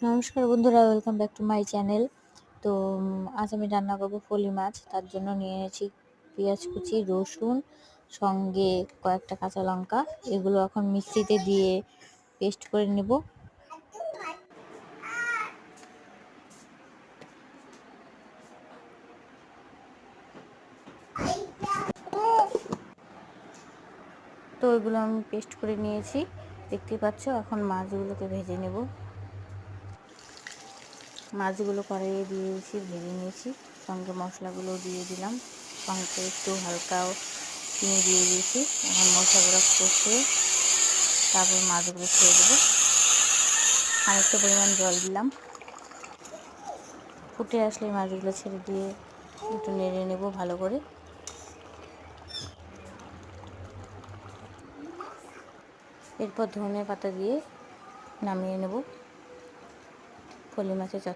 নমস্কার বন্ধুরা, welcome back to my channel. তো আজ আমি রান্না করব ফলি মাছ। তার জন্য নিয়ে নিয়েছি পেঁয়াজ কুচি, রসুন, সঙ্গে কয়েকটা কাঁচা লঙ্কা। এগুলো এখন মিক্সিতে দিয়ে পেস্ট করে নেব। তো এগুলো আমি পেস্ট করে নিয়েছি, দেখতে পাচ্ছ। এখন মাছগুলোকে ভেজে নেব। মাছগুলো কড়াইয়ে দিয়ে দিয়েছি, ভেজে নিয়েছি। সঙ্গে মশলাগুলো দিয়ে দিলাম, সঙ্গে একটু হালকা চিনি দিয়ে দিয়েছি। এখন মশলাগুলো কষে তারপর মাছগুলো ছেড়ে দেবো। খানিকটা পরিমাণ জল দিলাম। ফুটে আসলে মাছগুলো ছেড়ে দিয়ে একটু নেড়ে নেব ভালো করে। এরপর ধনে পাতা দিয়ে নামিয়ে নেব ফলি মাছের চচ্চড়ি।